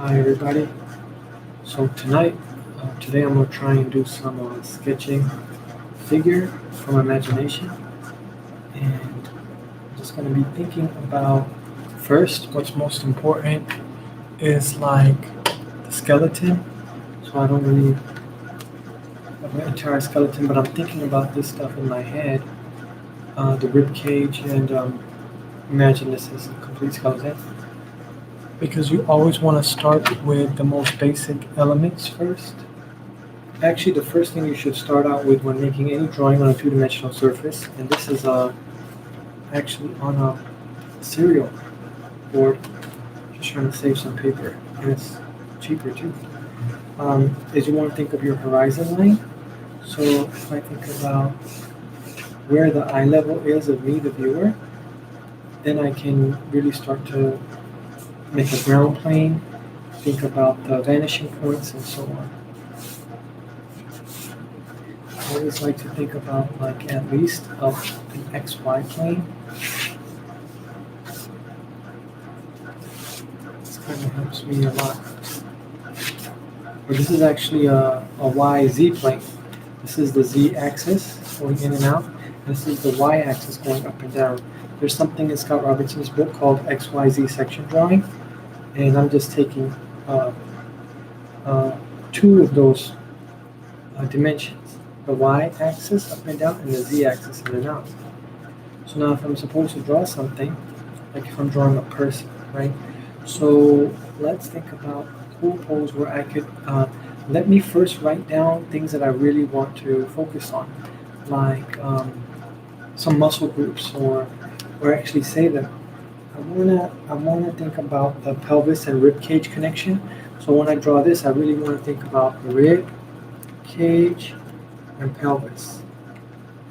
Hi everybody. So today I'm gonna try and do some sketching figure from imagination, and I'm just gonna be thinking about first what's most important is like the skeleton. So I don't really have an entire skeleton, but I'm thinking about this stuff in my head, the rib cage, and imagine this as a complete skeleton. Because you always want to start with the most basic elements first. Actually, the first thing you should start out with when making any drawing on a two-dimensional surface, and this is actually on a cereal board, just trying to save some paper, and it's cheaper too, is you want to think of your horizon line. So if I think about where the eye level is of me, the viewer, then I can really start to make a ground plane, think about the vanishing points, and so on. I always like to think about like at least of an XY plane. This kind of helps me a lot. Or this is actually a YZ plane. This is the Z axis going in and out. This is the Y axis going up and down. There's something in Scott Robertson's book called XYZ section drawing, and I'm just taking two of those dimensions. The y-axis up and down and the z-axis in and out. So now if I'm supposed to draw something, like if I'm drawing a person, right? So let's think about a cool pose where I could, let me first write down things that I really want to focus on, like some muscle groups, or actually say them. I wanna think about the pelvis and rib cage connection. So when I draw this, I really want to think about rib cage and pelvis,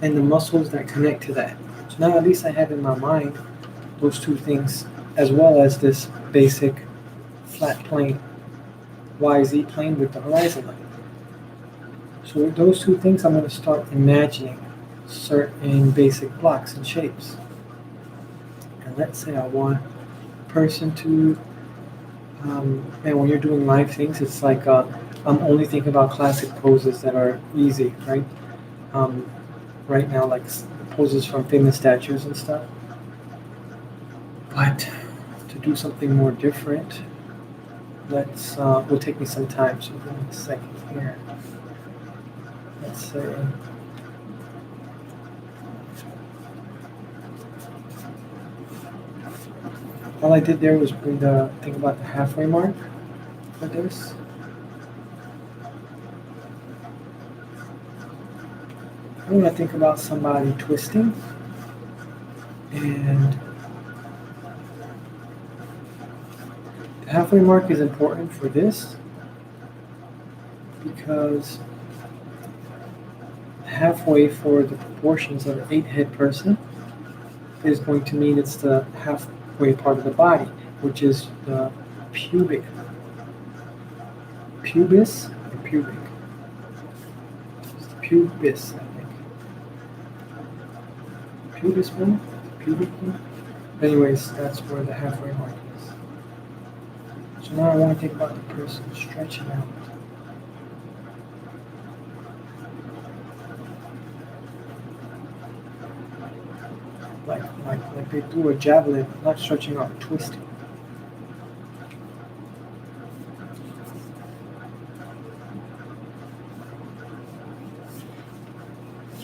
and the muscles that connect to that. So now at least I have in my mind those two things, as well as this basic flat plane, YZ plane with the horizon line. So with those two things, I'm going to start imagining certain basic blocks and shapes. And let's say I want a person to, and when you're doing live things, it's like I'm only thinking about classic poses that are easy, right? Right now, like poses from famous statues and stuff. But to do something more different, will take me some time. So give me a second here. Let's say. All I did there was bring the thing about the halfway mark for this. I want to think about somebody twisting, and the halfway mark is important for this because halfway for the proportions of an 8-head person is going to mean it's the halfway part of the body, which is the pubis or pubic. It's the pubis, I think. Pubis one? Pubic one? Anyways, that's where the halfway mark is. So now I want to think about the person stretching out. Like they threw a javelin, not stretching out, twisting.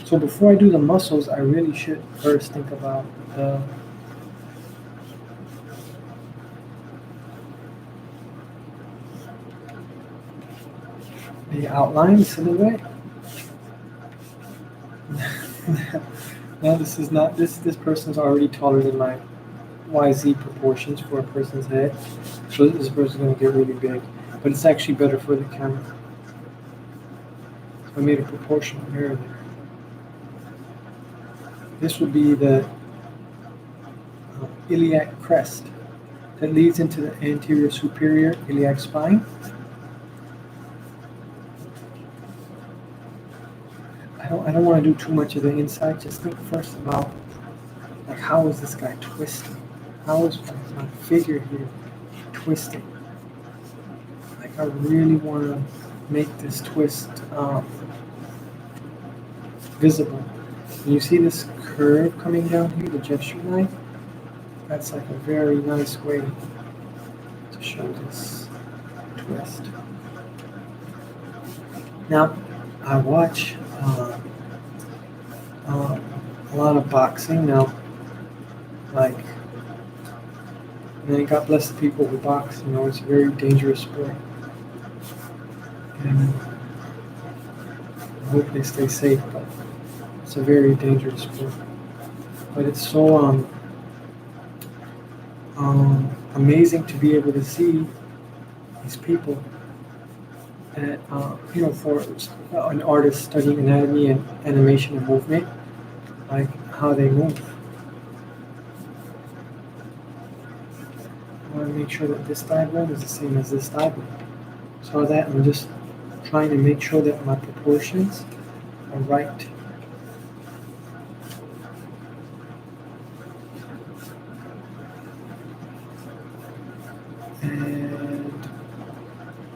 So before I do the muscles, I really should first think about the outline, silhouette. No, this is not. This person's already taller than my YZ proportions for a person's head. So this person's going to get really big, but it's actually better for the camera. So I made a proportional mirror there. This would be the iliac crest that leads into the anterior superior iliac spine. I don't want to do too much of the inside. Just think first about like how is this guy twisting? How is my figure here twisting? I really want to make this twist visible. And you see this curve coming down here, the gesture line? That's like a very nice way to show this twist. Now, I watch uh, a lot of boxing now, like, and God bless the people who box. You know, it's a very dangerous sport, and I hope they stay safe. But it's a very dangerous sport. But it's so amazing to be able to see these people that for an artist studying anatomy and animation and movement, like how they move. I want to make sure that this diagram is the same as this diagram. So that I'm just trying to make sure that my proportions are right. And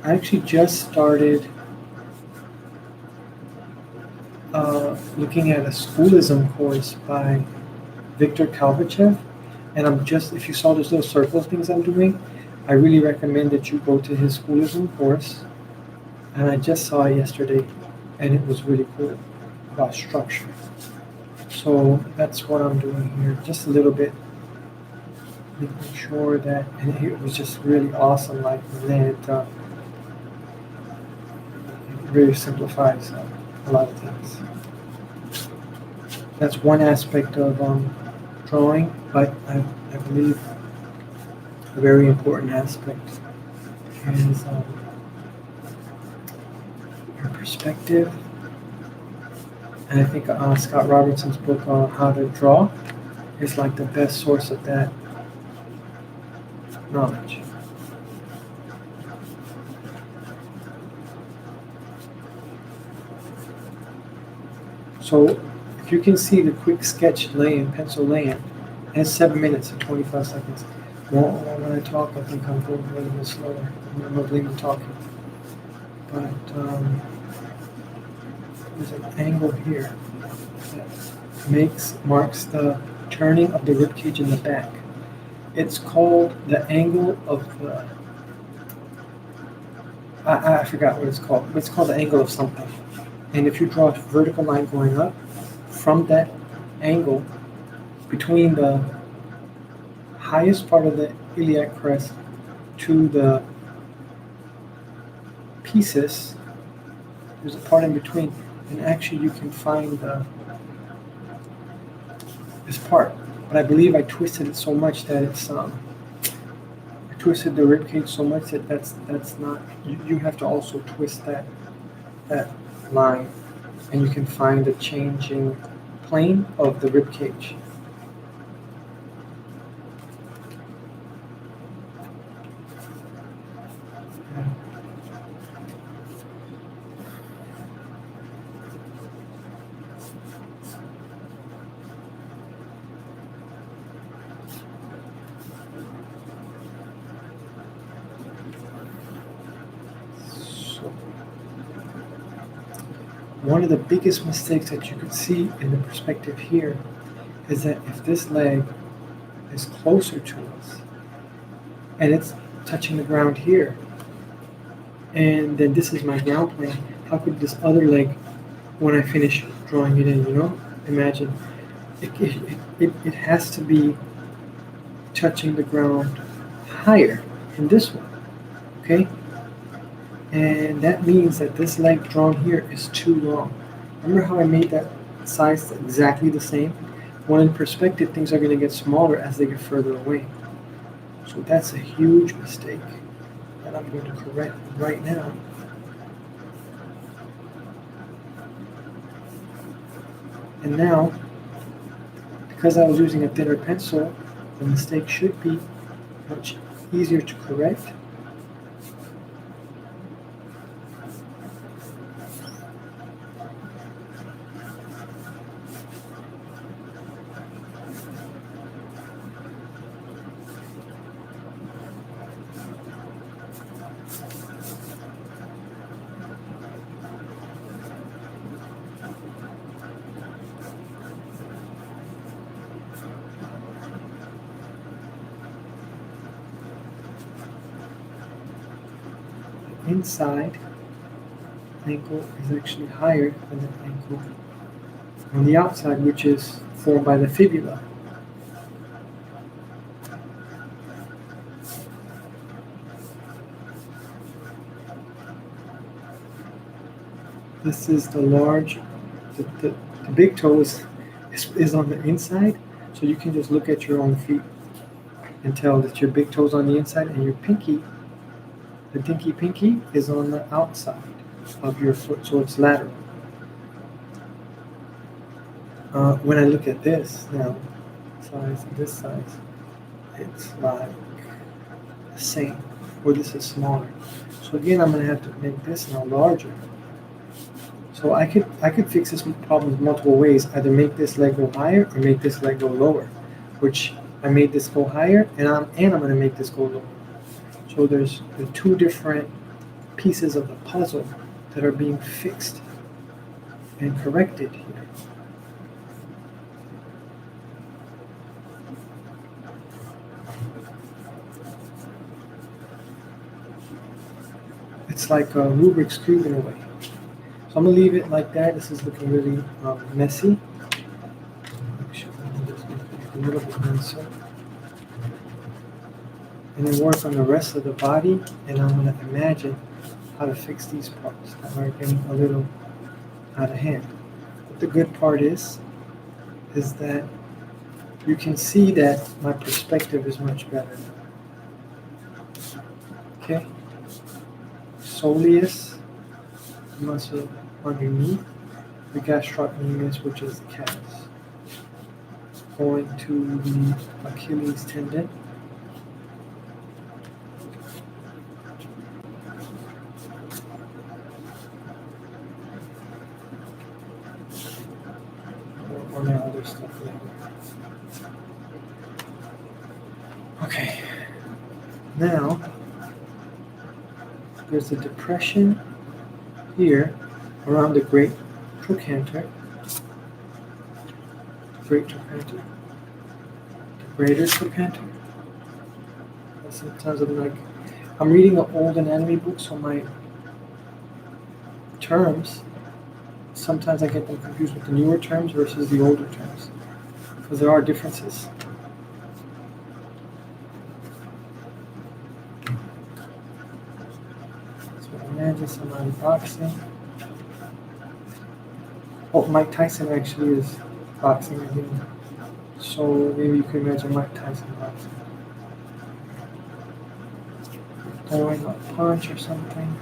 I actually just started looking at a schoolism course by Viktor Kalbachev. And if you saw those little circle things I'm doing, I really recommend that you go to his schoolism course. And I just saw it yesterday, and it was really cool about structure. So that's what I'm doing here, just a little bit, making sure that, and it was just really awesome, like, and then it really simplifies a lot of things. That's one aspect of drawing, but I believe a very important aspect is your perspective. And I think Scott Robertson's book on how to draw is like the best source of that knowledge. So if you can see the quick sketch laying, pencil laying, has 7 minutes and 25 seconds. Well, when I talk, I think I'm going a little bit slower. I'm not even talking. But there's an angle here that marks the turning of the rib cage in the back. It's called the angle of the. I forgot what it's called. But it's called the angle of something. And if you draw a vertical line going up from that angle between the highest part of the iliac crest to the pieces, there's a part in between, and actually you can find this part. But I believe I twisted it so much that it's I twisted the rib cage so much that that's not. You have to also twist that line, and you can find the changing plane of the rib cage. One of the biggest mistakes that you could see in the perspective here is that if this leg is closer to us and it's touching the ground here, and then this is my ground plane, how could this other leg, when I finish drawing it in, imagine, it has to be touching the ground higher in this one, okay? And that means that this leg drawn here is too long. Remember how I made that size exactly the same? Well, in perspective, things are going to get smaller as they get further away. So that's a huge mistake that I'm going to correct right now. And now, because I was using a thinner pencil, the mistake should be much easier to correct. inside ankle is actually higher than the ankle on the outside, which is formed by the fibula. This is the the big toe is on the inside, so you can just look at your own feet and tell that your big toe's on the inside and your pinky, the dinky pinky, is on the outside of your foot, so it's lateral. When I look at this now, size and this size, it's like the same, or this is smaller. So again, I'm going to have to make this now larger. So I could fix this problem multiple ways. Either make this leg go higher or make this leg go lower, which I made this go higher, and I'm going to make this go lower. So there's the two different pieces of the puzzle that are being fixed and corrected here. It's like a Rubik's Cube in a way. So I'm going to leave it like that. This is looking really messy. Actually, I'm just make it a little bit nicer. And then work on the rest of the body, and I'm going to imagine how to fix these parts that are getting a little out of hand. But the good part is that you can see that my perspective is much better. Okay? Soleus muscle underneath the gastrocnemius, which is the calves, going to the Achilles tendon. Or my other stuff later. Okay. Now there's a depression here around the great trochanter, the greater trochanter. Sometimes I'm reading an old anatomy book, so my terms, sometimes I get them confused with the newer terms versus the older terms, because there are differences. Imagine somebody boxing. Oh, Mike Tyson actually is boxing again. So maybe you could imagine Mike Tyson boxing. Throwing a punch or something.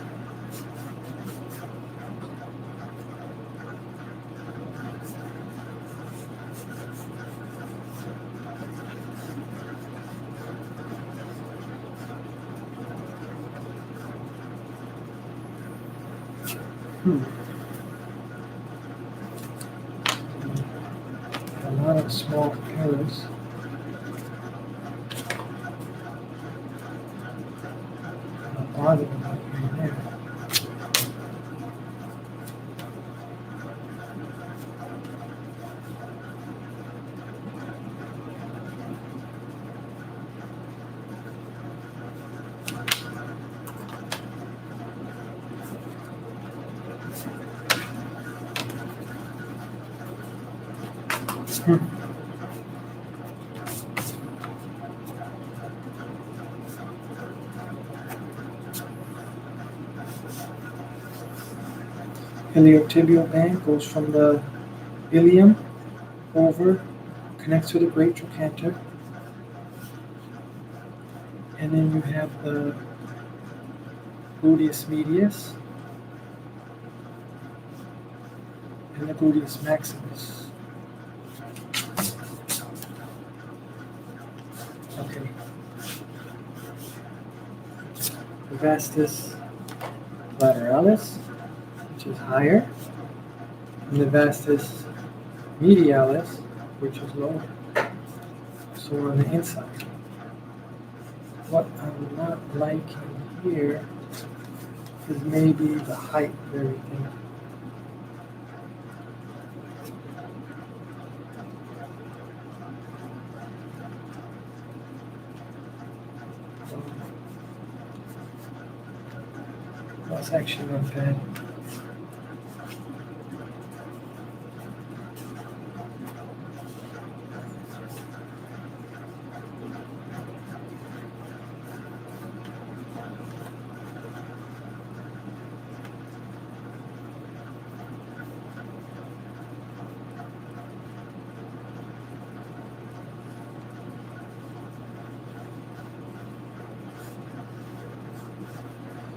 A lot of small errors. Bother me right there. Iliotibial band goes from the ilium over, connects to the great trochanter, and then you have the gluteus medius and the gluteus maximus. Okay. The vastus lateralis, which is higher, and the vastus medialis, which is lower. So we're on the inside. What I'm not liking here is maybe the height of everything. it's actually not bad.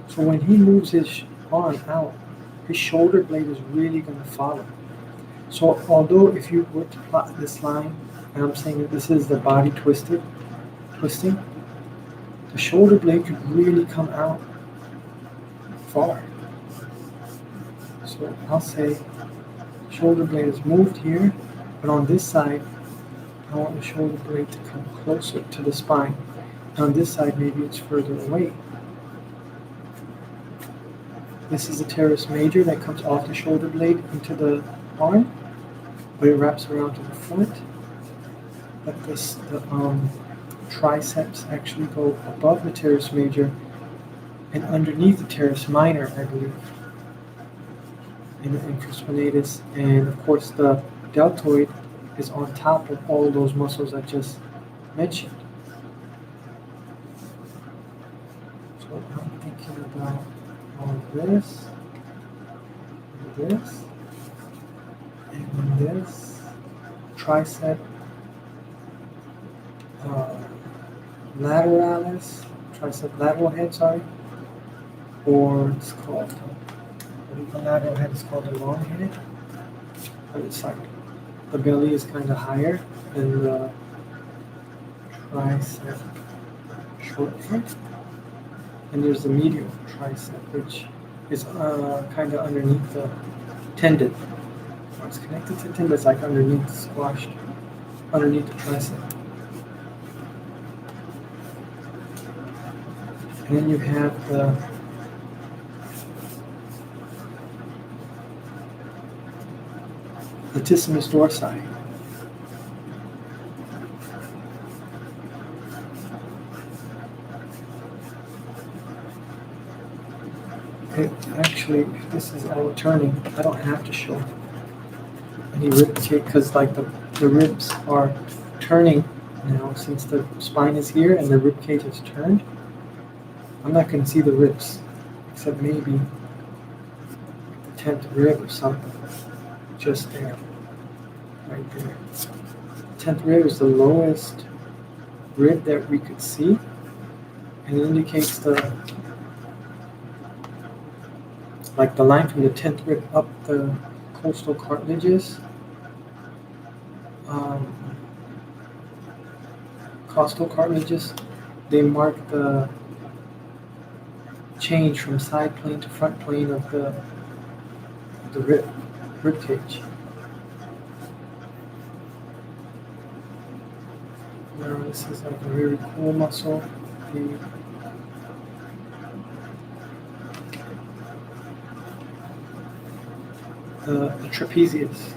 So when he moves his arm out, his shoulder blade is really going to follow. So although if you were to plot this line, and I'm saying that this is the body twisting, the shoulder blade could really come out far. So I'll say shoulder blade is moved here, but on this side, I want the shoulder blade to come closer to the spine. And on this side, maybe it's further away. This is the teres major that comes off the shoulder blade into the arm, but it wraps around to the front. But the triceps actually go above the teres major and underneath the teres minor, I believe, in the infraspinatus. And of course, the deltoid is on top of all those muscles I just mentioned. So I'm thinking about all this, and this tricep lateralis, tricep lateral head, sorry, or it's called, the lateral head is called the long head, but it's like the belly is kind of higher than the tricep short head. And there's the medial tricep, which is kind of underneath the tendon. It's connected to the tendon, it's like underneath, squashed underneath the tricep. And then you have the latissimus dorsi. Actually, if this is all turning, I don't have to show any rib cage because like the ribs are turning now since the spine is here and the rib cage is turned. I'm not going to see the ribs except maybe the 10th rib or something. Just there, right there. 10th rib is the lowest rib that we could see, and it indicates the line from the 10th rib up the costal cartilages, costal cartilages. They mark the change from side plane to front plane of the rib cage. Now this is like a very cool muscle. The trapezius.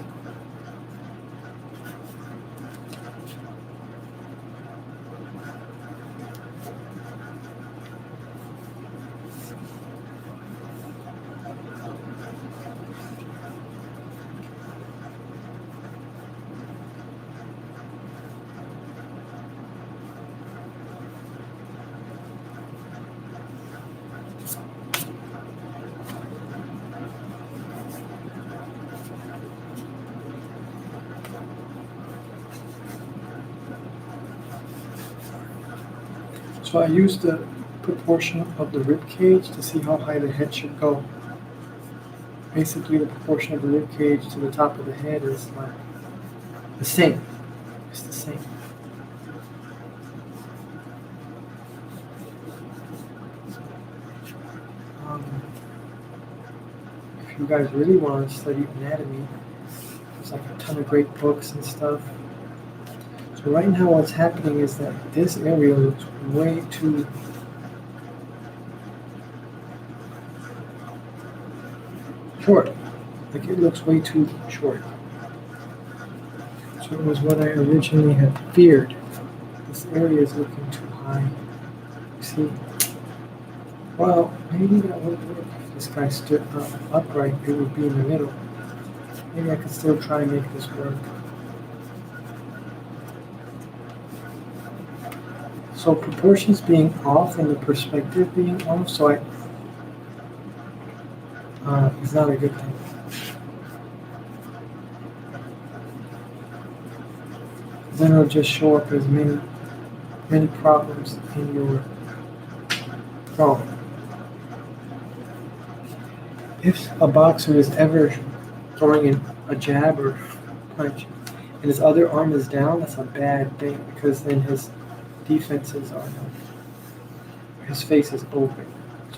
So I used the proportion of the rib cage to see how high the head should go. Basically, the proportion of the rib cage to the top of the head is like the same. It's the same. If you guys really want to study anatomy, there's like a ton of great books and stuff. So right now what's happening is that this area looks way too short. Like it looks way too short. So it was what I originally had feared. This area is looking too high. You see? Well, maybe that would work. If this guy stood up upright, it would be in the middle. Maybe I could still try and make this work. So proportions being off and the perspective being off, so it's not a good thing. Then it'll just show up as many problems in your drawing. If a boxer is ever throwing in a jab or punch and his other arm is down, that's a bad thing because then his defenses are his face is open.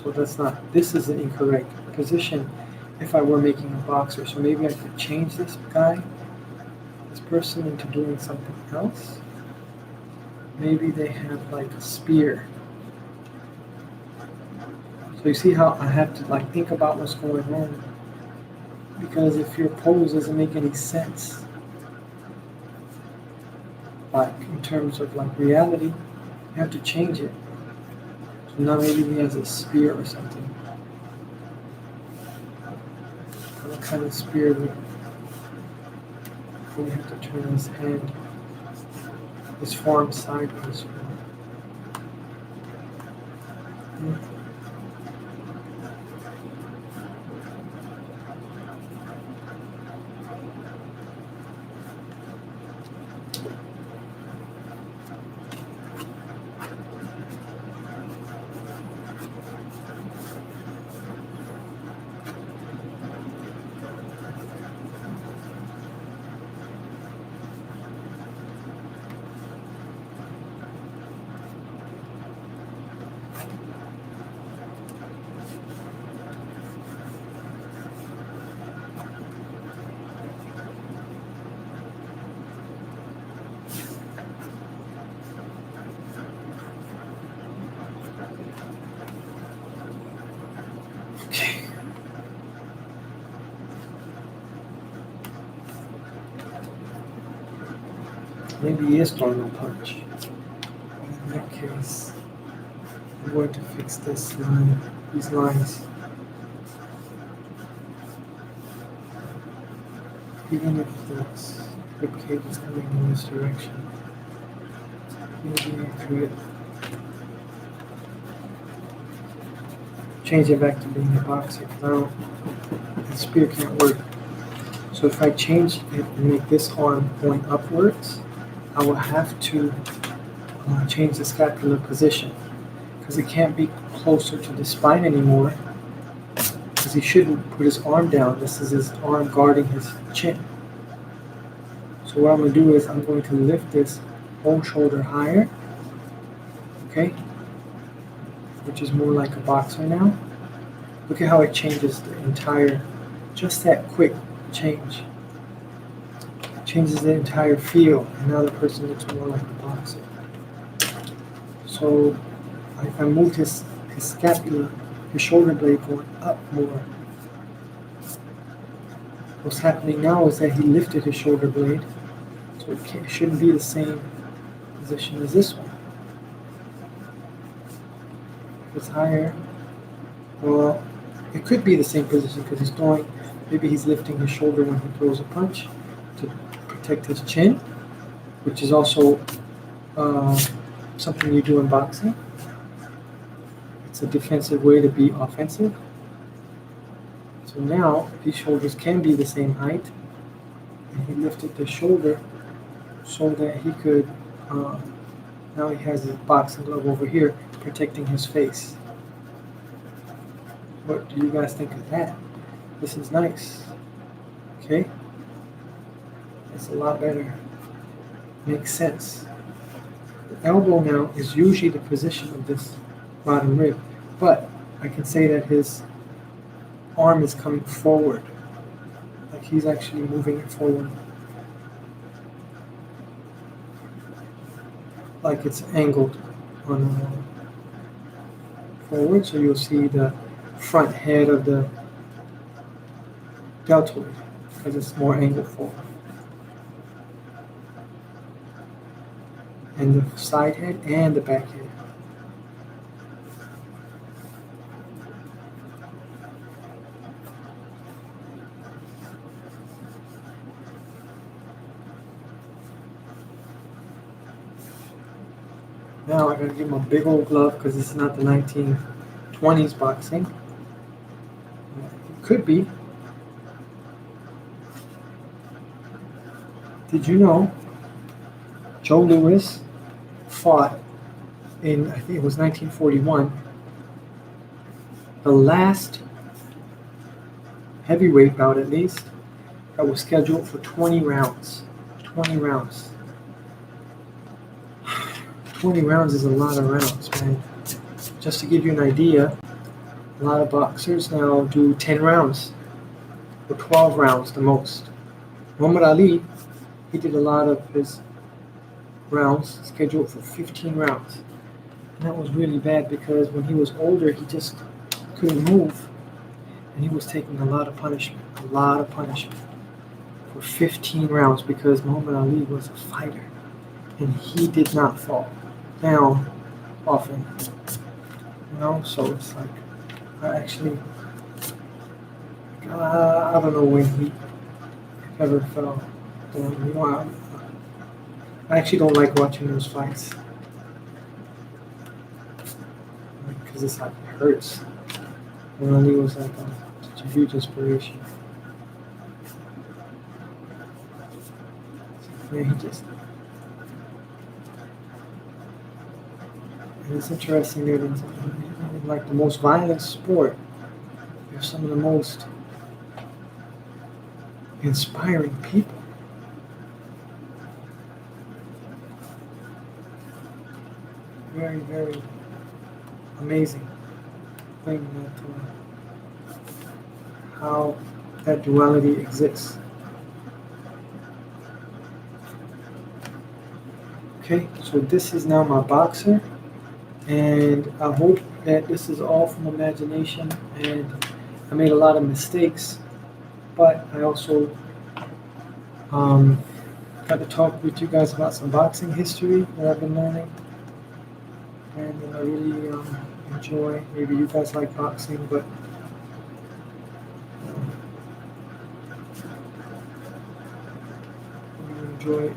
So this is an incorrect position if I were making a boxer. So maybe I could change this person into doing something else. Maybe they have like a spear. So you see how I have to like think about what's going on, because if your pose doesn't make any sense, like in terms of like reality, you have to change it. So now maybe he has a spear or something. What kind of spear would you have to turn his hand, his forearm sideways? Okay. Maybe he is throwing a punch. In that case, I'm going to fix these lines. Even if the rib cage is coming in this direction, maybe I could change it back to being a boxer, because the spear can't work. So if I change it and make this arm going upwards, I will have to change the scapular position, because it can't be closer to the spine anymore, because he shouldn't put his arm down. This is his arm guarding his chin. So what I'm going to do is I'm going to lift this whole shoulder higher, okay, which is more like a boxer now. Look at how it changes the entire, just that quick change. Changes the entire feel, and now the person looks more like a boxer. So if I moved his scapula, his shoulder blade going up more, what's happening now is that he lifted his shoulder blade, so it shouldn't be the same position as this one. If it's higher, well, it could be the same position because he's throwing, maybe he's lifting his shoulder when he throws a punch to protect his chin, which is also something you do in boxing. It's a defensive way to be offensive. So now these shoulders can be the same height, and he lifted the shoulder so that he could, now he has his boxing glove over here protecting his face. What do you guys think of that? This is nice. Okay? It's a lot better. Makes sense. The elbow now is usually the position of this bottom rib, but I can say that his arm is coming forward. Like he's actually moving it forward. Like it's angled on forward, so you'll see the front head of the deltoid because it's more angled forward. And the side head and the back head. Now I gotta get my big old glove because this is not the 1920s boxing. It could be. Did you know Joe Louis fought in, I think it was 1941, the last heavyweight bout at least, that was scheduled for 20 rounds. 20 rounds. 20 rounds is a lot of rounds, man. Just to give you an idea, a lot of boxers now do 10 rounds or 12 rounds the most. Muhammad Ali, he did a lot of his rounds scheduled for 15 rounds. And that was really bad because when he was older, he just couldn't move. And he was taking a lot of punishment for 15 rounds because Muhammad Ali was a fighter. And he did not fall down often. So it's like, I don't know when he ever fell down. I actually don't like watching those fights because it's like, it hurts. And Ali was like such a huge inspiration. Yeah, and it's interesting that in like the most violent sport, you have some of the most inspiring people. Very, very amazing thing that how that duality exists. Okay, so this is now my boxer, and I hope that this is all from imagination, and I made a lot of mistakes, but I also got to talk with you guys about some boxing history that I've been learning, and I really enjoy. Maybe you guys like boxing, but I enjoy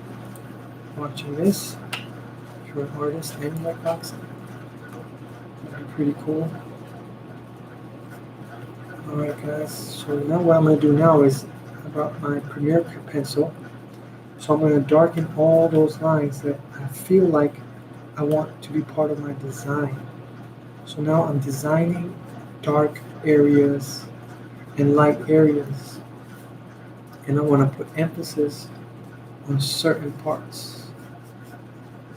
watching this. If you're an artist and you like boxing, that'd be pretty cool. Alright guys, so now what I'm going to do now is about my Premier pencil. So I'm going to darken all those lines that I feel like I want to be part of my design. So now I'm designing dark areas and light areas. And I want to put emphasis on certain parts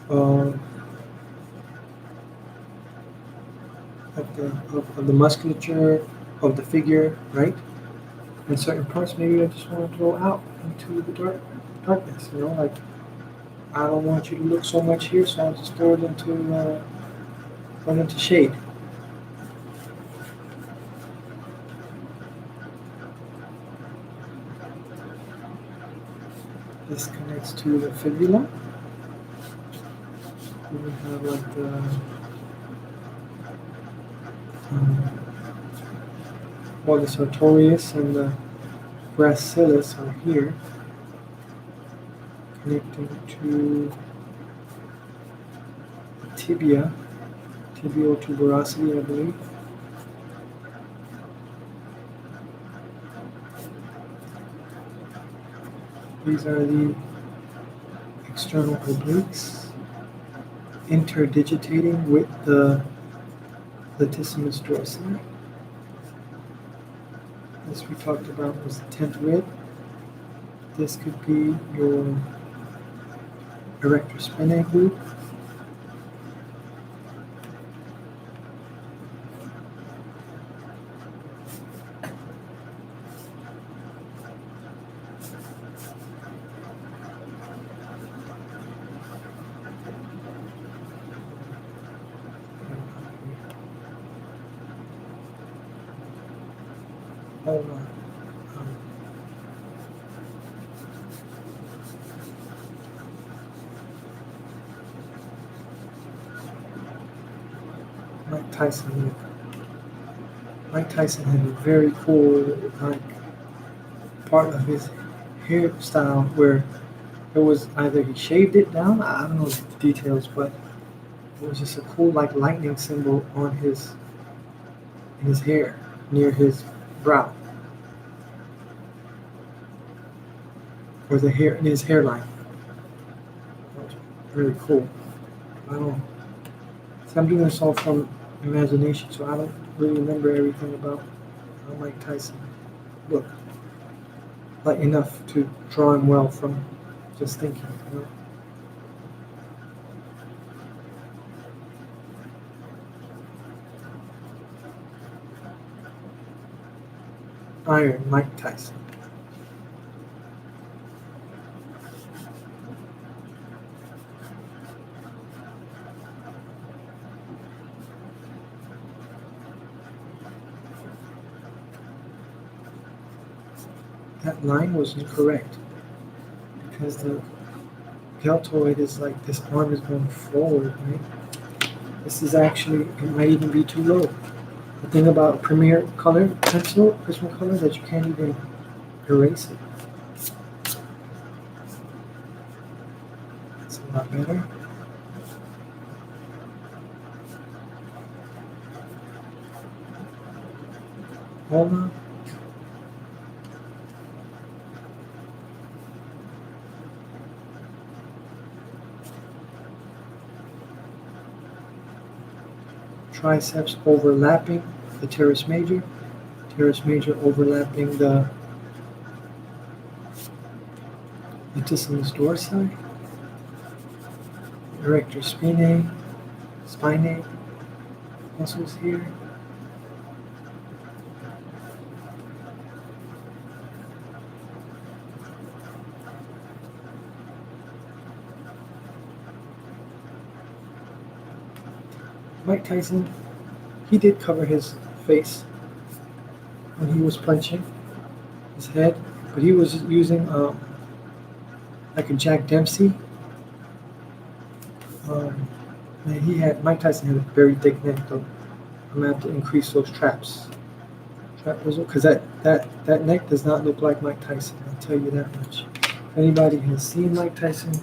of the musculature of the figure, right? And certain parts maybe I just want to throw out into the darkness, like I don't want you to look so much here, so I'll just throw it into shade. This connects to the fibula. We have like the the sartorius and the gracilis are here, connecting to the tibia, tibial tuberosity, I believe. These are the external obliques interdigitating with the latissimus dorsi. This we talked about was the 10th rib. This could be your erector spinae glute. Hold on. Mike Tyson. Mike Tyson had a very cool part of his hairstyle where it was either he shaved it down. I don't know the details, but It was just a cool like lightning symbol on his hair near his brow or the hair in his hairline. That was really cool. I don't. So I'm doing this all from imagination, so I don't really remember everything about Mike Tyson. Look, like enough to draw him well from just thinking. You know? Iron Mike Tyson. That line was incorrect because the deltoid is like this arm is going forward, right? This is actually, it might even be too low. The thing about Premier Color pencil, Prismacolor, that you can't even erase it. It's a lot better. Hold on. Triceps overlapping the teres major overlapping the latissimus dorsi, erector spinae muscles here. Mike Tyson, he did cover his face when he was punching his head, but he was using like a Jack Dempsey. And Mike Tyson had a very thick neck, though. I'm gonna have to increase those traps, because that neck does not look like Mike Tyson. I'll tell you that much. If anybody has seen Mike Tyson,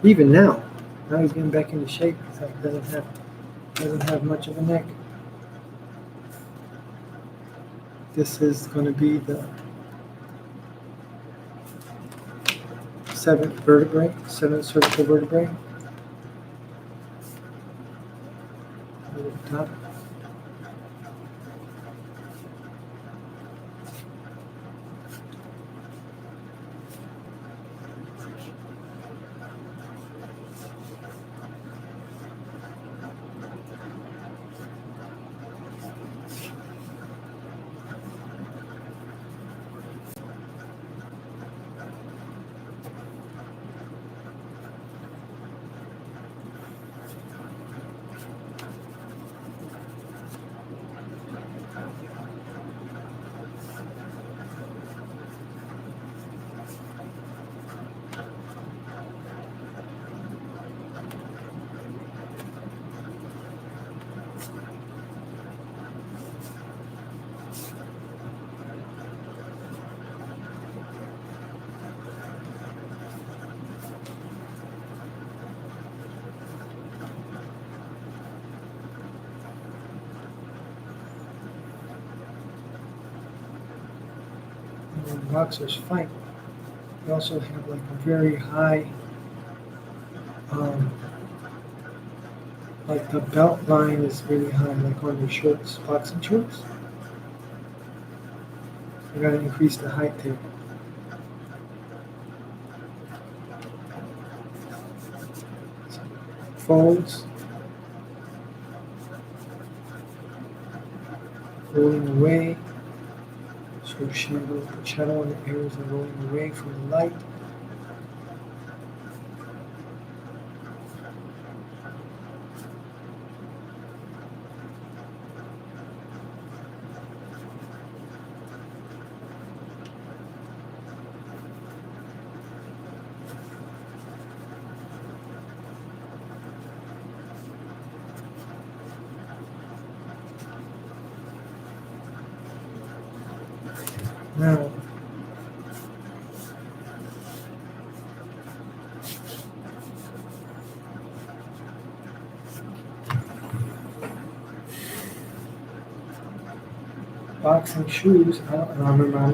even now he's getting back into shape. He's like doesn't have much of a neck. This is going to be the seventh cervical vertebrae. At the top. When boxers fight, they also have like a very high, like the belt line is really high, like on your shorts, boxing shorts. You gotta increase the height there. Folds, rolling away. So shadow and the arrows are rolling away from the light. Now, boxing shoes. I don't remember. I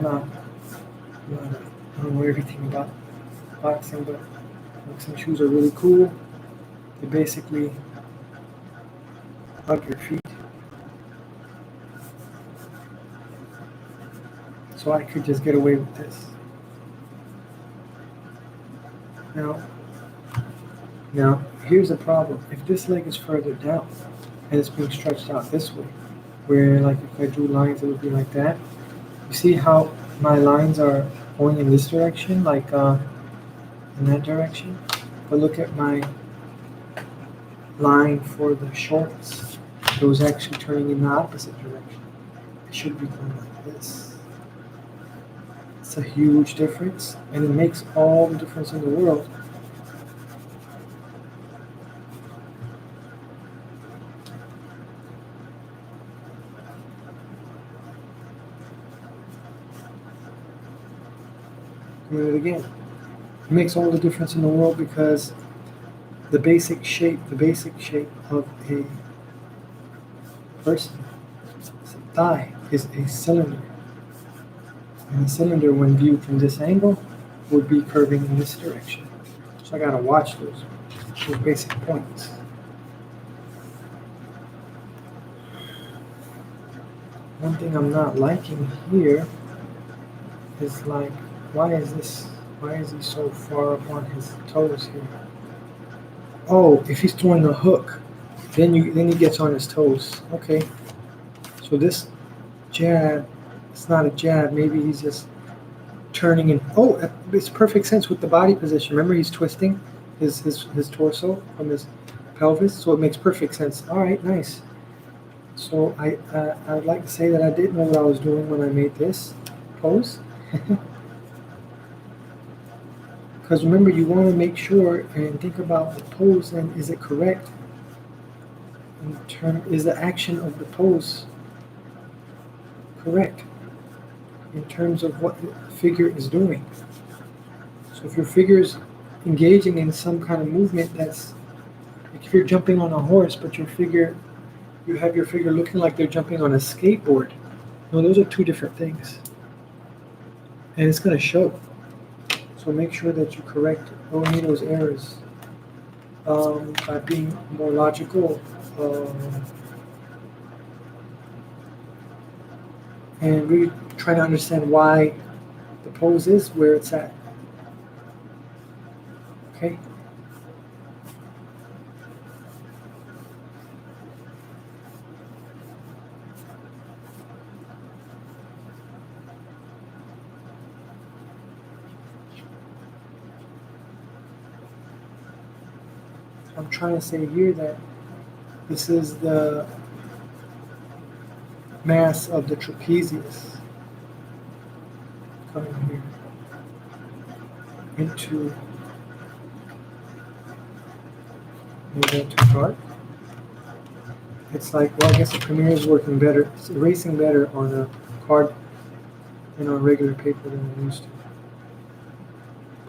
don't know everything about boxing, but boxing shoes are really cool. They basically hug your feet. So I could just get away with this. Now, now here's the problem. If this leg is further down and it's being stretched out this way, where like if I drew lines, it would be like that. You see how my lines are going in this direction, like in that direction? But look at my line for the shorts. It was actually turning in the opposite direction. It should be going like this. It's a huge difference, and it makes all the difference in the world. Do it again. It makes all the difference in the world because the basic shape of a person, thigh, is a cylinder. And the cylinder, when viewed from this angle, would be curving in this direction. So I gotta watch those basic points. One thing I'm not liking here is like, why is he so far up on his toes here? Oh, if he's throwing a hook, then he gets on his toes. Okay. So this jab, it's not a jab, maybe he's just turning in. Oh, it makes perfect sense with the body position. Remember, he's twisting his torso from his pelvis, so it makes perfect sense. All right, nice. So I would like to say that I didn't know what I was doing when I made this pose. Because remember, you want to make sure and think about the pose and is it correct? Is the action of the pose correct in terms of what the figure is doing? So if your figure is engaging in some kind of movement that's like if you're jumping on a horse, but you have your figure looking like they're jumping on a skateboard. No, those are two different things. And it's going to show. So make sure that you correct any of those errors by being more logical and really try to understand why the pose is where it's at. Okay? I'm trying to say here that this is the mass of the trapezius coming here into dark. It's like, well, I guess the Premiere is working better. It's erasing better on a card than on regular paper than I used to.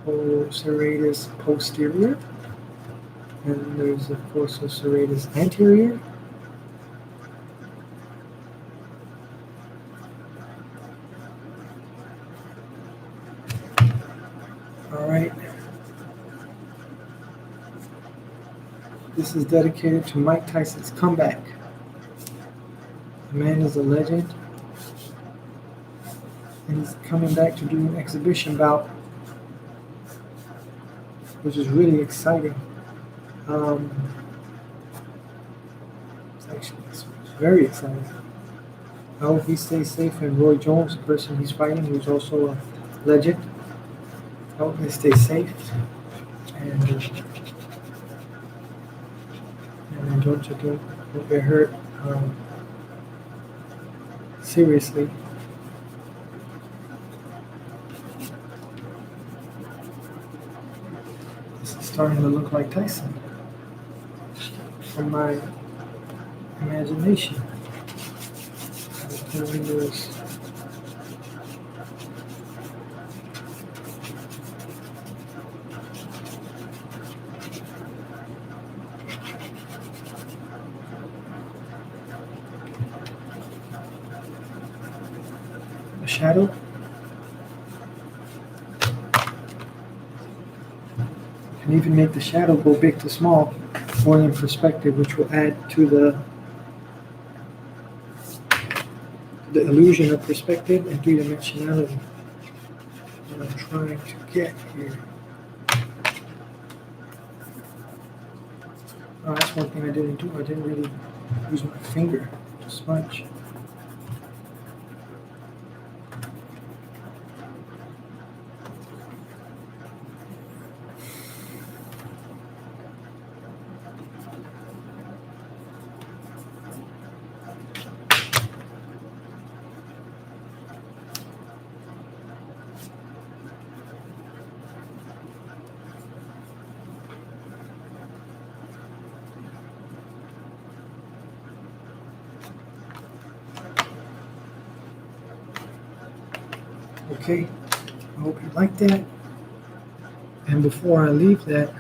Pons serratus posterior. And there's a fossa serratus anterior. All right. This is dedicated to Mike Tyson's comeback. The man is a legend. And he's coming back to do an exhibition bout, which is really exciting. It's very exciting. I hope he stays safe, and Roy Jones, the person he's fighting, who's also a legend, I hope they stay safe and don't get hurt seriously. This is starting to look like Tyson from my imagination. The windows. shadow. You can even make the shadow go big to small, going in perspective, which will add to the illusion of perspective and three-dimensionality. What I'm trying to get here. Oh, that's one thing I didn't do. I didn't really use my finger to smudge. Okay, I hope you like that. And before I leave that,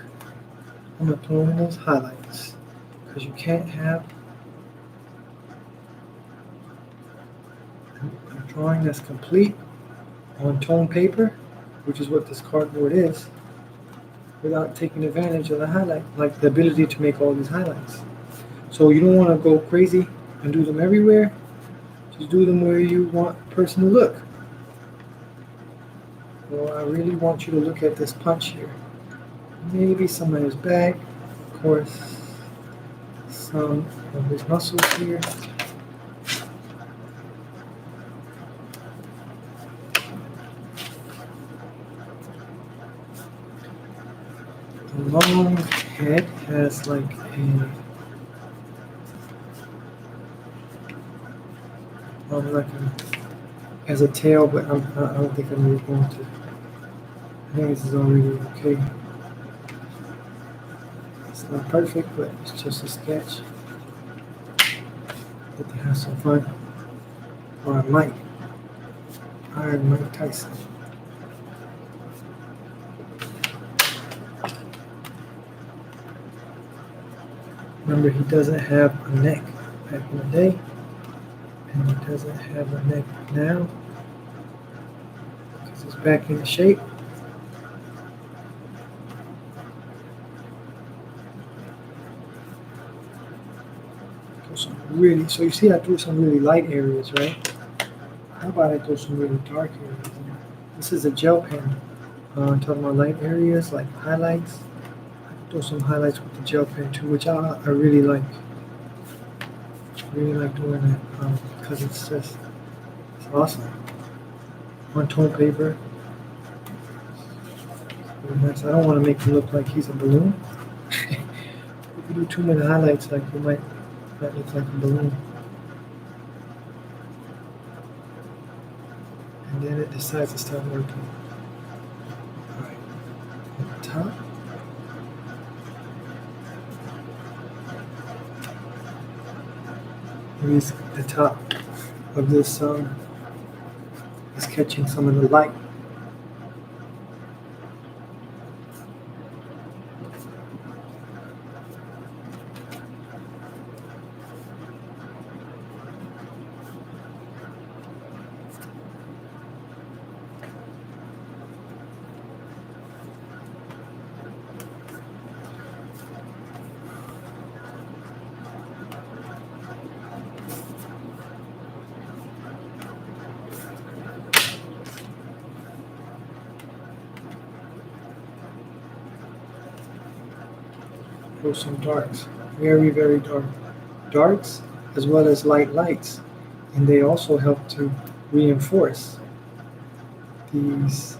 I'm going to throw in those highlights. Because you can't have a drawing that's complete on tone paper, which is what this cardboard is, without taking advantage of the highlight, like the ability to make all these highlights. So you don't want to go crazy and do them everywhere. Just do them where you want a person to look. Well, I really want you to look at this punch here. Maybe some of his back, of course, some of his muscles here. The long head has like as a tail, but I don't think I'm really going to. I think this is already okay. It's not perfect, but it's just a sketch. Get to have some fun. Or Iron Mike Tyson. Remember, he doesn't have a neck back in the day, and he doesn't have a neck now because he's back in shape. So you see I threw some really light areas, right? How about I throw some really dark areas? This is a gel pen. I'm talking about light areas like highlights. I throw some highlights with the gel pen too, which I really like. Really like doing that because it's awesome. On tone paper. Really nice. I don't want to make him look like he's a balloon. If you do too many highlights, like you might look like a balloon. And then it decides to start working. Alright, at the top. Here's the top of this is catching some of the light. Some darks, very, very dark darks, as well as light lights, and they also help to reinforce these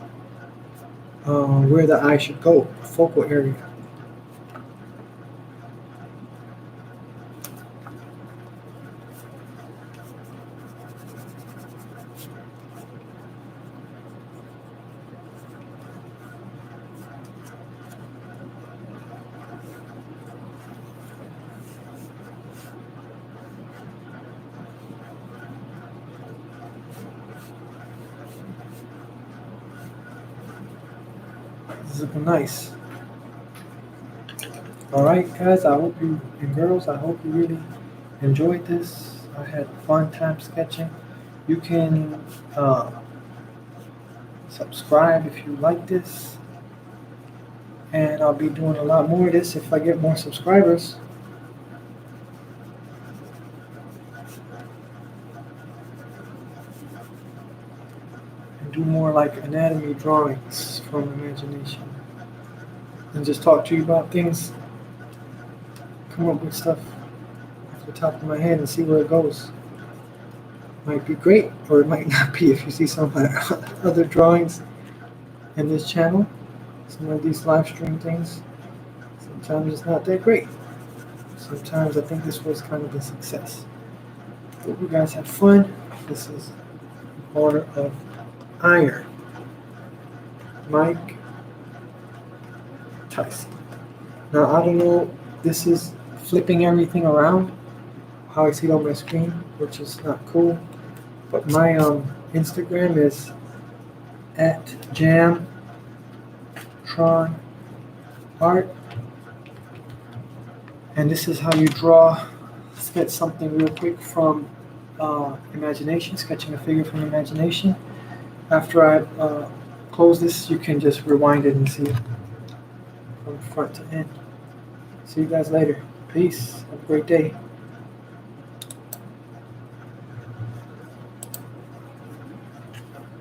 where the eye should go, focal area. This is looking nice. Alright guys, I hope you, and girls, I hope you really enjoyed this. I had a fun time sketching. You can subscribe if you like this. And I'll be doing a lot more of this if I get more subscribers. And do more like anatomy drawings from imagination. And just talk to you about things. Come up with stuff off the top of my head and see where it goes. Might be great, or it might not be if you see some of my other drawings in this channel. Some of these live stream things. Sometimes it's not that great. Sometimes I think this was kind of a success. Hope you guys had fun. This is in honor of Iron Mike Tyson. Now I don't know, this is flipping everything around, how I see it on my screen, which is not cool. But my Instagram is at JamTronArt. And this is how you draw, sketch something real quick from imagination, sketching a figure from imagination. After I close this, you can just rewind it and see it from front to end. See you guys later. Peace. Have a great day.